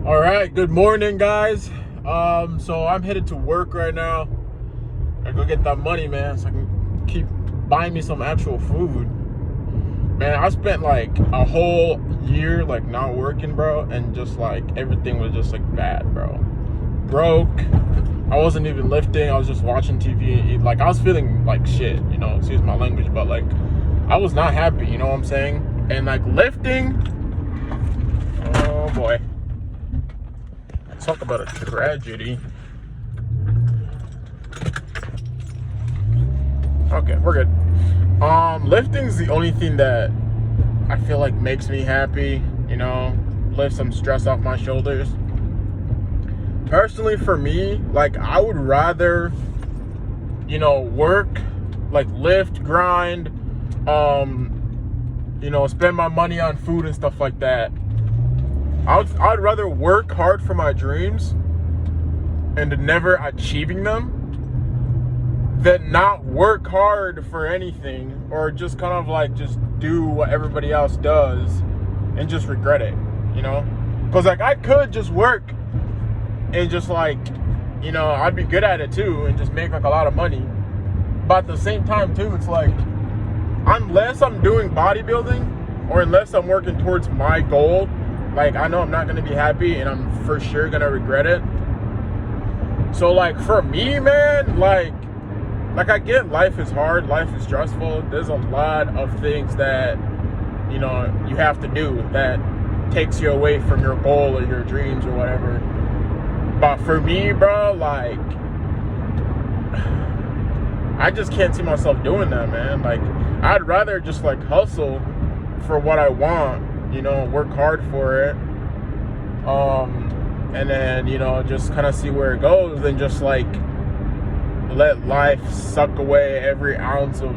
All right, good morning, guys. So I'm headed to work right now. I go get that money, man, so I can keep buying me some actual food. Man, I spent like a whole year like not working, bro, and just like everything was just like bad, bro. Broke. I wasn't even lifting. I was just watching TV. Like I was feeling like shit, excuse my language, but like I was not happy, you know what I'm saying? And like lifting, oh boy. Talk about a tragedy. Okay, we're good. Lifting's the only thing that I feel like makes me happy, lift some stress off my shoulders. Personally, for me, like I would rather, work, like lift, grind, spend my money on food and stuff like that. I'd rather work hard for my dreams and never achieving them than not work hard for anything or just kind of like just do what everybody else does and just regret it, Because like I could just work and just like, I'd be good at it too and just make like a lot of money. But at the same time too, it's like unless I'm doing bodybuilding or unless I'm working towards my goal, like I know I'm not gonna be happy and I'm for sure gonna regret it. So like for me, man, like I get life is hard, life is stressful. There's a lot of things that you have to do that takes you away from your goal or your dreams or whatever. But for me, bro, like I just can't see myself doing that, man. Like I'd rather just like hustle for what I want, work hard for it, and then just kind of see where it goes than just like let life suck away every ounce of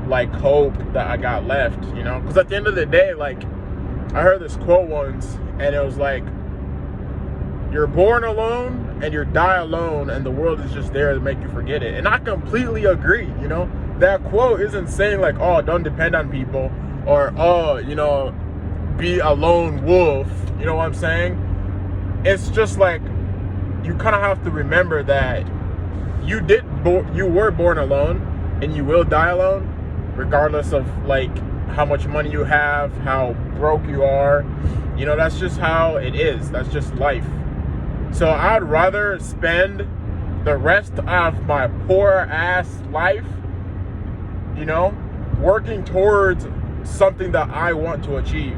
like hope that I got left, because at the end of the day, like I heard this quote once and it was like, you're born alone and you die alone and the world is just there to make you forget it. And I completely agree. That quote isn't saying like, oh, don't depend on people or oh, be a lone wolf, you know what I'm saying? It's just like you kind of have to remember that you were born alone and you will die alone, regardless of like how much money you have, how broke you are. That's just how it is. That's just life. So I'd rather spend the rest of my poor ass life, working towards something that I want to achieve.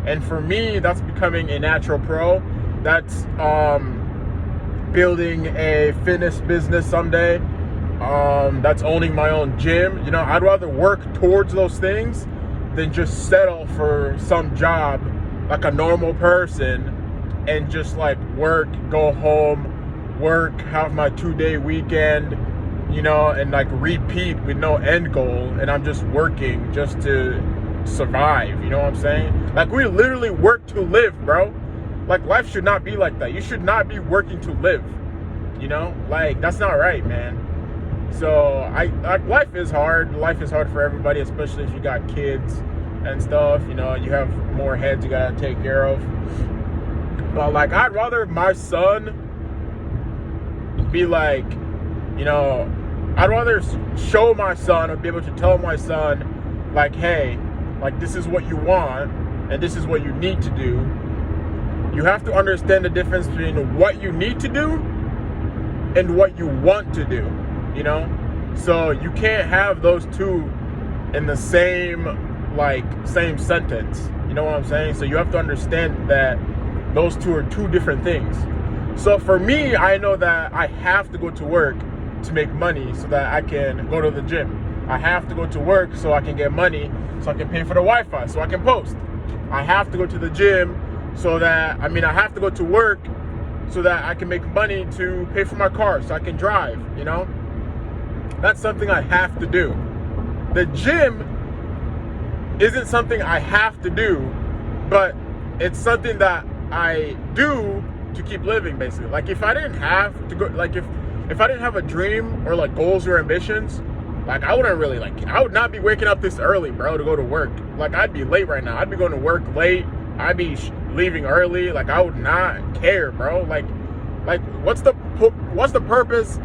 And for me, that's becoming a natural pro. That's building a fitness business someday. That's owning my own gym. I'd rather work towards those things than just settle for some job like a normal person and just like work, go home, work, have my 2-day weekend, and like repeat with no end goal. And I'm just working just to survive, you know what I'm saying? Like we literally work to live, bro. Like life should not be like that. You should not be working to live, like that's not right, man. So life is hard. Life is hard for everybody, especially if you got kids and stuff. You have more heads you gotta take care of. But like I'd rather my son be like, I'd rather show my son or be able to tell my son like, hey, like this is what you want and this is what you need to do. You have to understand the difference between what you need to do and what you want to do, So you can't have those two in the same sentence, you know what I'm saying? So you have to understand that those two are two different things. So for me, I know that I have to go to work to make money so that I can go to the gym. I have to go to work so I can get money so I can pay for the Wi-Fi so I can post. I have to go to the gym so that, I have to go to work so that I can make money to pay for my car so I can drive, That's something I have to do. The gym isn't something I have to do, but it's something that I do to keep living, basically. Like if I didn't have to go, like if I didn't have a dream or like goals or ambitions, like I wouldn't really I would not be waking up this early, bro, to go to work. Like I'd be late right now. I'd be going to work late. I be leaving early. Like, I would not care, bro. Like what's the purpose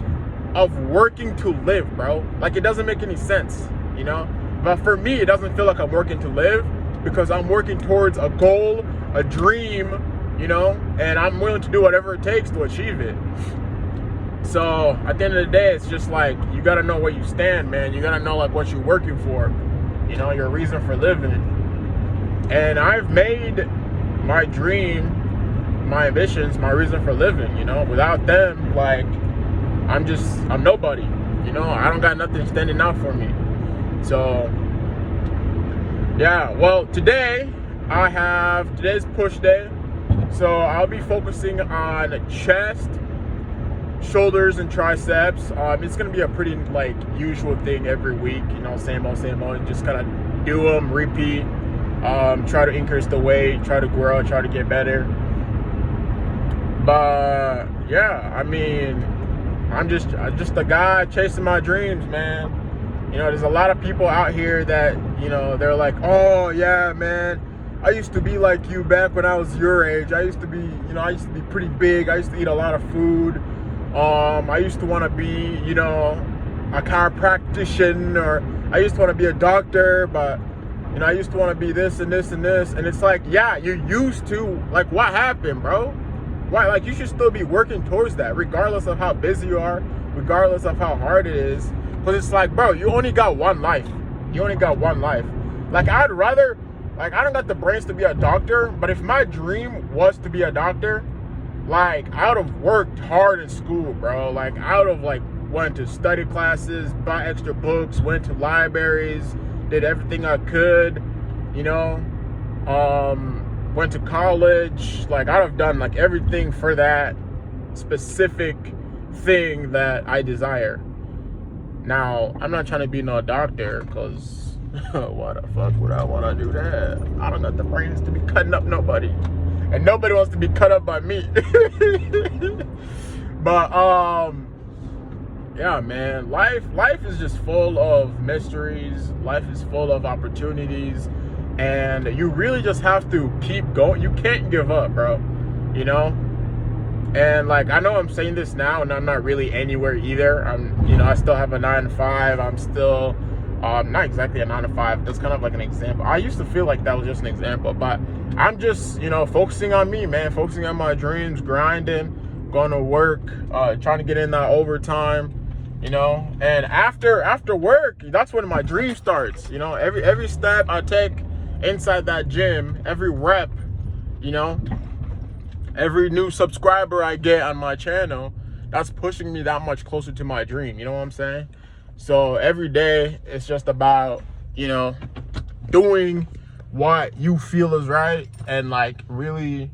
of working to live, bro? Like, it doesn't make any sense, you know? But for me, it doesn't feel like I'm working to live, because I'm working towards a goal, a dream, you know, and I'm willing to do whatever it takes to achieve it. So at the end of the day, it's just like, you gotta know where you stand, man. You gotta know like what you're working for, you know, your reason for living. And I've made my dream, my ambitions, my reason for living, you know. Without them, like, I'm nobody, you know. I don't got nothing standing out for me. So yeah, well, today's push day. So I'll be focusing on chest, shoulders, and triceps. It's gonna be a pretty like usual thing every week, you know, same old, just kind of do them, repeat, try to increase the weight, try to grow, try to get better. But yeah, I mean, I'm just a guy chasing my dreams, man. You know, there's a lot of people out here that, you know, they're like, oh yeah, man, I used to be like you back when I was your age. I used to be pretty big. I used to eat a lot of food. I used to want to be, you know, a chiropractician, or I used to want to be a doctor, but, you know, I used to want to be this and this and this. And it's like, yeah, you used to. Like, what happened, bro? Why? Like, you should still be working towards that, regardless of how busy you are, regardless of how hard it is. Because it's like, bro, you only got one life. You only got one life. Like, I'd rather, like, I don't got the brains to be a doctor, but if my dream was to be a doctor, like, I would have worked hard in school, bro. Like, I would have, like, went to study classes, bought extra books, went to libraries, did everything I could, you know, went to college. Like, I'd have done, like, everything for that specific thing that I desire. Now, I'm not trying to be no doctor, because why the fuck would I want to do that? I don't got the brains to be cutting up nobody. And nobody wants to be cut up by me. But, yeah, man, life is just full of mysteries. Life is full of opportunities. And you really just have to keep going. You can't give up, bro, you know? And like, I know I'm saying this now and I'm not really anywhere either. You know, I still have a 9-to-5. I'm still, not exactly a 9-to-5. That's kind of like an example. I used to feel like that was just an example, but I'm just, you know, focusing on me, man, focusing on my dreams, grinding, going to work, trying to get in that overtime, you know. And after work, that's when my dream starts, you know. Every step I take inside that gym, every rep, you know, every new subscriber I get on my channel, that's pushing me that much closer to my dream. You know what I'm saying? So every day, it's just about, you know, doing what you feel is right and like really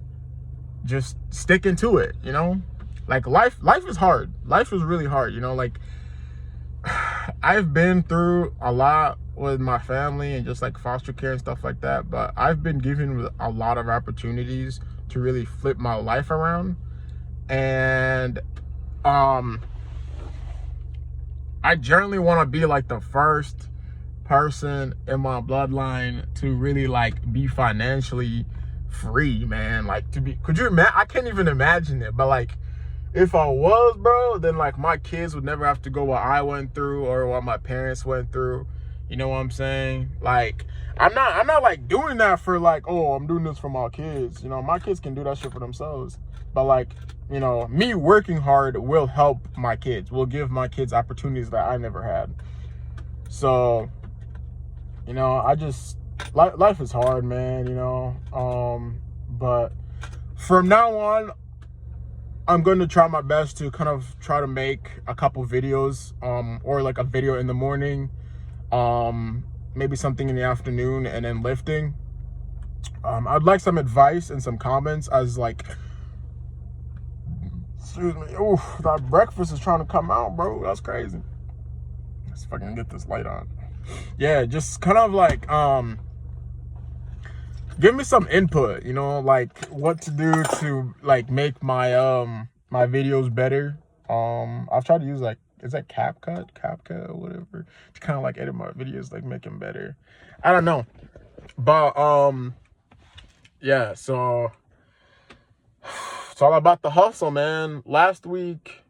just sticking to it, you know? Like, life is hard. Life is really hard, you know? Like, I've been through a lot with my family and just like foster care and stuff like that, but I've been given a lot of opportunities to really flip my life around. And I generally want to be like the first person in my bloodline to really like be financially free, man. Like, to be, could you imagine? I can't even imagine it, but like, if I was, bro, then like my kids would never have to go what I went through or what my parents went through. You know what I'm saying? Like, I'm not like doing that for like, oh, I'm doing this for my kids. You know, my kids can do that shit for themselves. But like, you know, me working hard will help my kids, will give my kids opportunities that I never had. So, you know, I just, life is hard, man, you know. But from now on, I'm going to try my best to kind of try to make a couple videos, or like a video in the morning, maybe something in the afternoon, and then lifting. I'd like some advice and some comments as like, excuse me, ooh, that breakfast is trying to come out, bro. That's crazy. Let's fucking get this light on. Yeah, just kind of like, give me some input, you know, like what to do to like make my my videos better. I've tried to use like, is that CapCut or whatever, to kind of like edit my videos, like make them better. I don't know, but yeah, so it's all about the hustle, man. Last week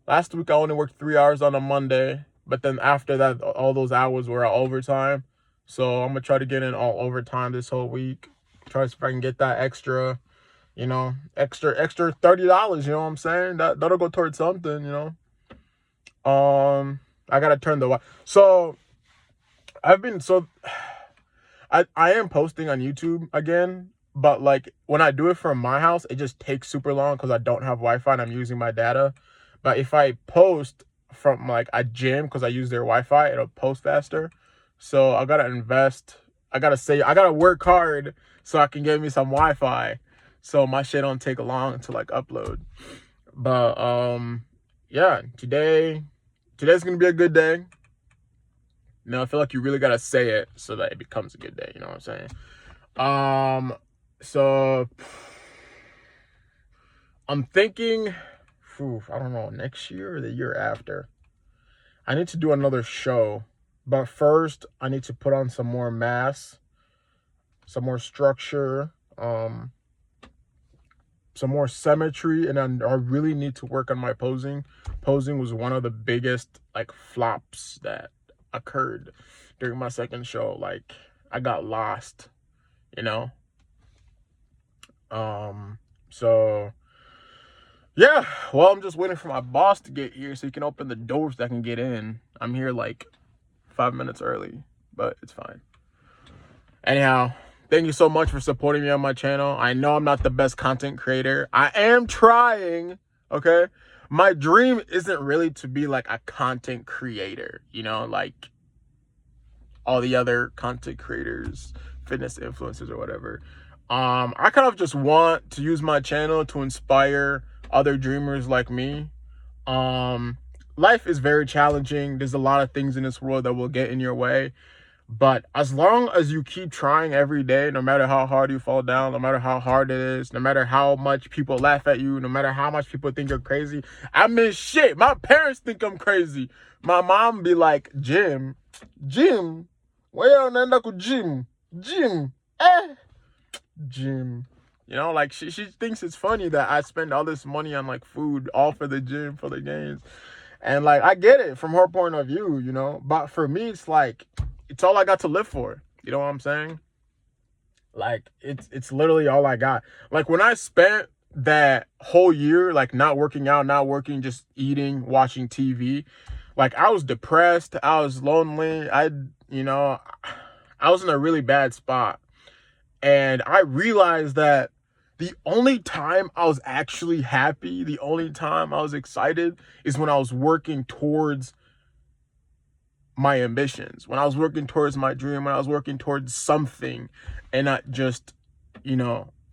I only worked 3 hours on a Monday, but then after that, all those hours were overtime. So I'm gonna try to get in all overtime this whole week. Try to see if I can get that extra, extra $30. You know what I'm saying? That'll go towards something. I gotta turn the so I've been so I am posting on YouTube again, but like when I do it from my house, it just takes super long because I don't have Wi-Fi and I'm using my data. But if I post from like a gym because I use their Wi-Fi, it'll post faster. So I gotta invest. I gotta work hard so I can get me some Wi-Fi, so my shit don't take long to like upload. But yeah, today's gonna be a good day. I feel like you really gotta say it so that it becomes a good day. You know what I'm saying? So I'm thinking, I don't know, next year or the year after, I need to do another show. But first, I need to put on some more mass, some more structure, some more symmetry, and I really need to work on my posing. Posing was one of the biggest like flops that occurred during my second show. Like I got lost, you know. So yeah, well, I'm just waiting for my boss to get here so he can open the doors that I can get in. I'm here like 5 minutes early, but it's fine. Anyhow, thank you so much for supporting me on my channel. I know I'm not the best content creator. I am trying, okay? My dream isn't really to be like a content creator, like all the other content creators, fitness influencers or whatever. I kind of just want to use my channel to inspire other dreamers like me. Life is very challenging. There's a lot of things in this world that will get in your way. But as long as you keep trying every day, no matter how hard you fall down, no matter how hard it is, no matter how much people laugh at you, no matter how much people think you're crazy. I mean, shit, my parents think I'm crazy. My mom be like, Jim, where you go gym? Gym. Like she thinks it's funny that I spend all this money on like food, all for the gym, for the gains. And like, I get it from her point of view, but for me, it's like, it's all I got to live for. You know what I'm saying? Like, it's literally all I got. Like, when I spent that whole year, like, not working out, not working, just eating, watching TV, like, I was depressed. I was lonely. I was in a really bad spot. And I realized that the only time I was actually happy, the only time I was excited is when I was working towards my ambitions, when I was working towards my dream, when I was working towards something, and not just,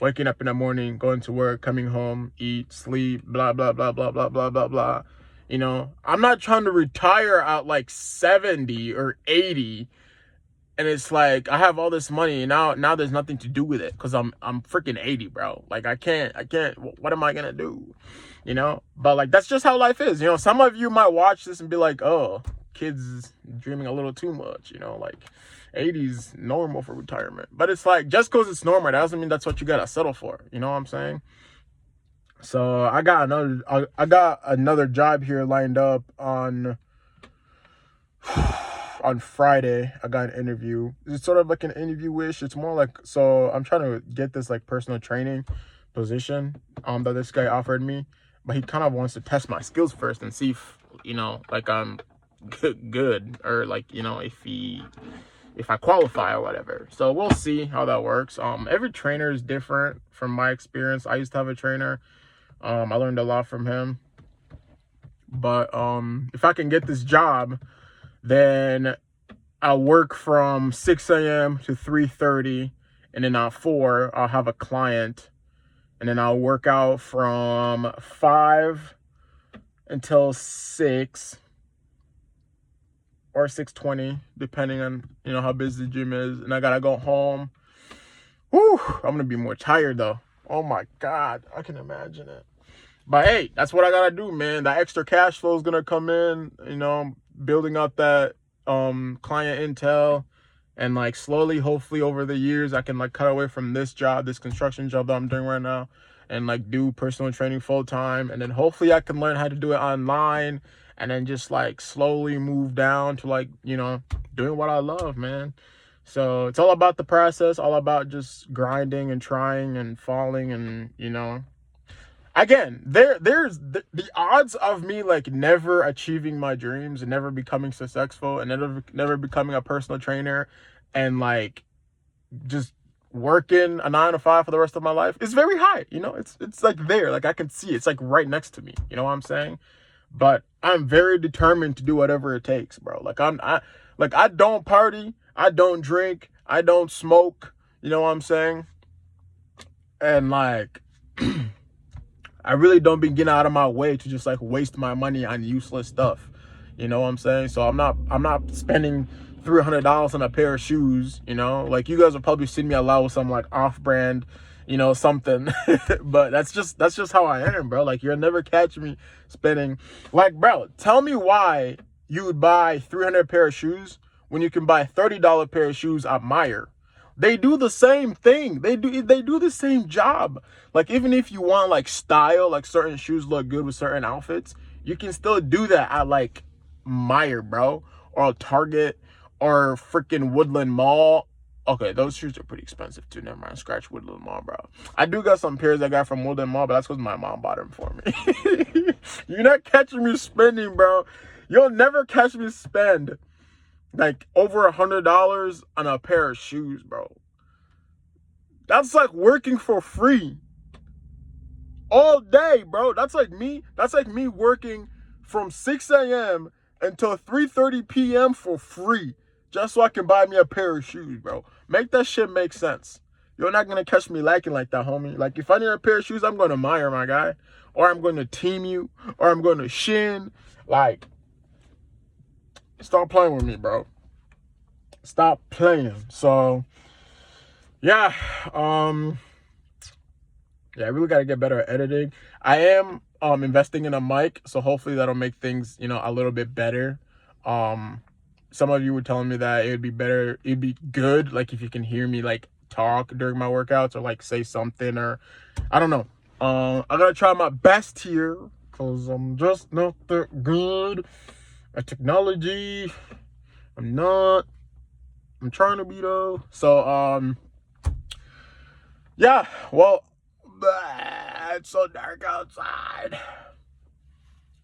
waking up in the morning, going to work, coming home, eat, sleep, blah, blah, blah, blah, blah, blah, blah, blah. I'm not trying to retire at like 70 or 80. And it's like, I have all this money and now there's nothing to do with it because I'm freaking 80, bro. Like, I can't, what am I going to do? But like, that's just how life is. Some of you might watch this and be like, oh, kids dreaming a little too much, like 80's normal for retirement. But it's like, just because it's normal, that doesn't mean that's what you got to settle for. You know what I'm saying? So I got another job here lined up on Friday. I got an interview. It's sort of like an interview-ish. It's more like, so I'm trying to get this like personal training position that this guy offered me, but he kind of wants to test my skills first and see if like I'm good or like if I qualify or whatever. So we'll see how that works. Every trainer is different. From my experience, I used to have a trainer. I learned a lot from him. But if I can get this job, then I'll work from 6 a.m. to 3:30, and then at 4 I'll have a client, and then I'll work out from 5 until 6 or 6:20, depending on how busy the gym is. And I gotta go home. Whew, I'm gonna be more tired though. Oh my God, I can imagine it. But hey, that's what I gotta do, man. That extra cash flow is gonna come in, building up that client intel, And like slowly, hopefully over the years, I can like cut away from this job, this construction job that I'm doing right now, and like do personal training full time. And then hopefully I can learn how to do it online, and then just like slowly move down to like, you know, doing what I love, man. So it's all about the process, all about just grinding and trying and falling, and, you know, again, there's the odds of me like never achieving my dreams and never becoming successful and never becoming a personal trainer and like just working a 9 to 5 for the rest of my life is very high. You know, it's like there, like I can see it. It's like right next to me. You know what I'm saying? But I'm very determined to do whatever it takes, bro. Like I don't party, I don't drink, I don't smoke. You know what I'm saying? And like I really don't be getting out of my way to just like waste my money on useless stuff. You know what I'm saying? So I'm not spending $300 on a pair of shoes, you know? Like you guys will probably see me allow some like off-brand, you know, something. But that's just how I am, bro. Like you'll never catch me spending, like, bro, tell me why you would buy 300 pair of shoes when you can buy $30 pair of shoes at Meijer. They do the same thing. They do the same job. Like even if you want like style, like certain shoes look good with certain outfits, you can still do that at like Meijer, bro, or Target, or freaking Woodland Mall. Okay, those shoes are pretty expensive too. Never mind, scratch Woodland Mall, bro. I do got some pairs I got from Woodland Mall, but that's because my mom bought them for me. You're not catching me spending, bro. You'll never catch me spend like over $100 on a pair of shoes, bro. That's like working for free all day, bro. That's like me working from 6 a.m. until 3:30 p.m. for free just so I can buy me a pair of shoes, bro. Make that shit make sense. You're not gonna catch me lacking like that, homie. Like if I need a pair of shoes, I'm going to Meijer, my guy, or I'm going to Temu, or I'm going to Shein. Like, stop playing with me, bro. Stop playing. So yeah, I really got to get better at editing. I am investing in a mic, so hopefully that'll make things, you know, a little bit better. Some of you were telling me that it would be better, it'd be good like if you can hear me like talk during my workouts or like say something, or I don't know. I gotta try my best here because I'm just not that good at technology. I'm trying to be though. So yeah, well, it's so dark outside.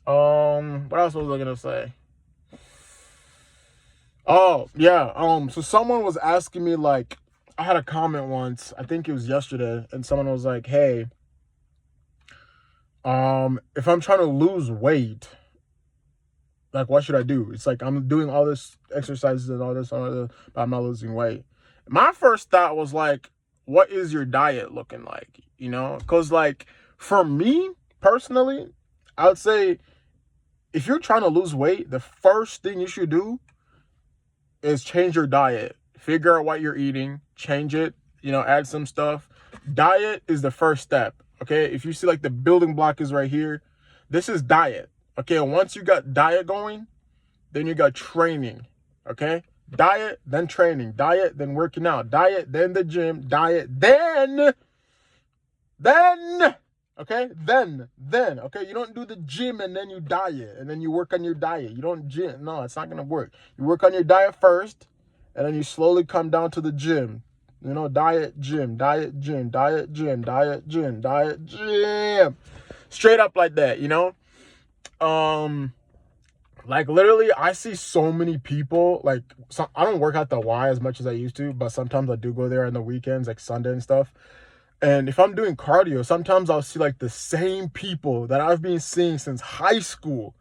What else was I gonna say? Oh yeah, so someone was asking me, like, I had a comment once, I think it was yesterday, and someone was like, hey, if I'm trying to lose weight, like what should I do? It's like I'm doing all this exercises and all this, but I'm not losing weight. My first thought was like, what is your diet looking like? You know, because like for me personally, I would say if you're trying to lose weight, the first thing you should do is change your diet. Figure out what you're eating, change it, you know, add some stuff. Diet is the first step, okay? If you see like the building block is right here, this is diet, okay? Once you got diet going, then you got training, okay? Diet, then training. Diet, then working out. Diet, then the gym. Diet, then, okay? Then, okay? You don't do the gym and then you diet and then you work on your diet. You don't gym. No, it's not going to work. You work on your diet first and then you slowly come down to the gym. You know, diet, gym, diet, gym, diet, gym, diet, gym, diet, gym. Straight up like that, you know? Like literally, I see so many people, like, I don't work at the Y as much as I used to, but sometimes I do go there on the weekends, like Sunday and stuff. And if I'm doing cardio, sometimes I'll see like the same people that I've been seeing since high school.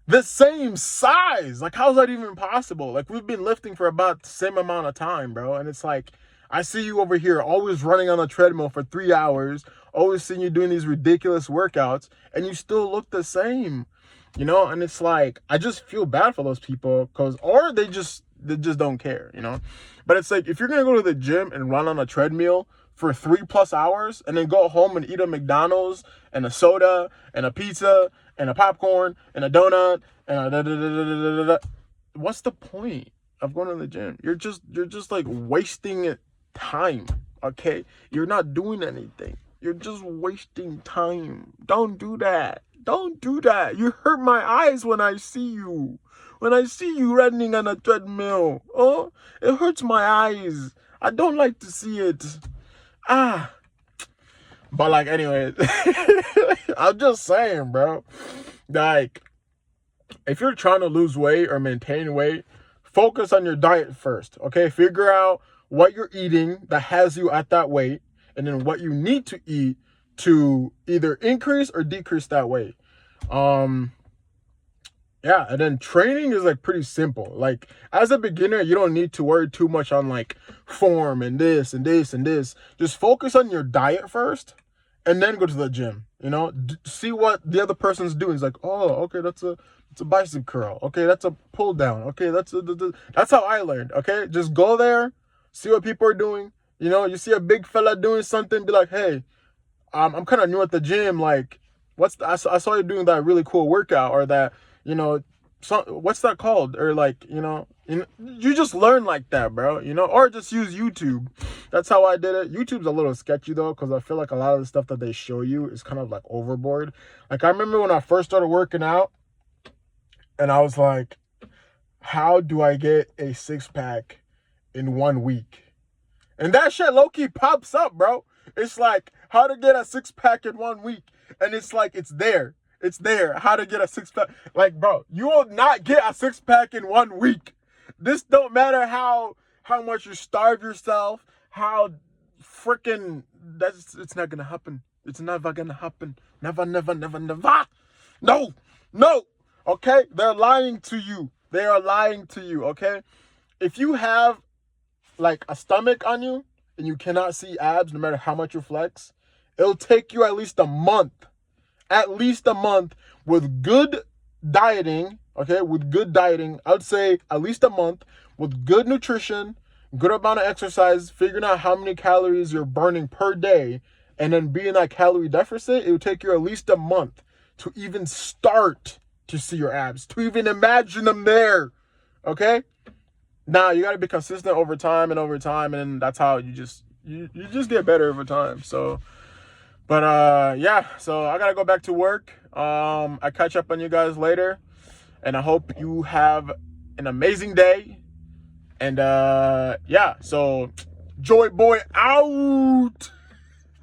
The same size. Like, how is that even possible? Like, we've been lifting for about the same amount of time, bro. And it's like, I see you over here always running on a treadmill for 3 hours, always seeing you doing these ridiculous workouts, and you still look the same. You know, and it's like, I just feel bad for those people or they just don't care, you know. But it's like, if you're going to go to the gym and run on a treadmill for 3+ hours and then go home and eat a McDonald's and a soda and a pizza and a popcorn and a donut and what's the point? of going to the gym. You're just like wasting time. Okay, you're not doing anything. You're just wasting time. Don't do that. Don't do that. You hurt my eyes when I see you. When I see you running on a treadmill. Oh, it hurts my eyes. I don't like to see it. Ah. But like, anyway, I'm just saying, bro. Like, if you're trying to lose weight or maintain weight, focus on your diet first. Okay, figure out what you're eating that has you at that weight, and then what you need to eat to either increase or decrease that weight. Yeah, and then training is like pretty simple. Like, as a beginner, you don't need to worry too much on like form and this and this and this. Just focus on your diet first, and then go to the gym. You know, see what the other person's doing. It's like, oh, okay, that's a bicep curl. Okay, that's a pull down. Okay, that's how I learned. Okay, just go there, see what people are doing. You know, you see a big fella doing something, be like, hey, I'm kind of new at the gym. Like, I saw you doing that really cool workout, or that, you know, what's that called? Or like, you just learn like that, bro, you know, or just use YouTube. That's how I did it. YouTube's a little sketchy though, because I feel like a lot of the stuff that they show you is kind of like overboard. Like, I remember when I first started working out, and I was like, how do I get a 6-pack in 1 week? And that shit low-key pops up, bro. It's like, how to get a 6-pack in 1 week. And it's like, it's there. It's there. How to get a 6-pack. Like, bro, you will not get a 6-pack in 1 week. This don't matter how much you starve yourself, how freaking, it's not gonna happen. It's never gonna happen. Never, never, never, never. No, no. Okay? They're lying to you. They are lying to you, okay? If you have like a stomach on you and you cannot see abs no matter how much you flex, it'll take you at least a month with good dieting. Okay, with good dieting, I'd say at least a month with good nutrition, good amount of exercise, figuring out how many calories you're burning per day, and then being that calorie deficit. It would take you at least a month to even start to see your abs, to even imagine them there. Okay, now you got to be consistent over time, and that's how you just get better over time. So, but yeah, so I gotta go back to work. I catch up on you guys later, and I hope you have an amazing day. And yeah, so Joy Boy out.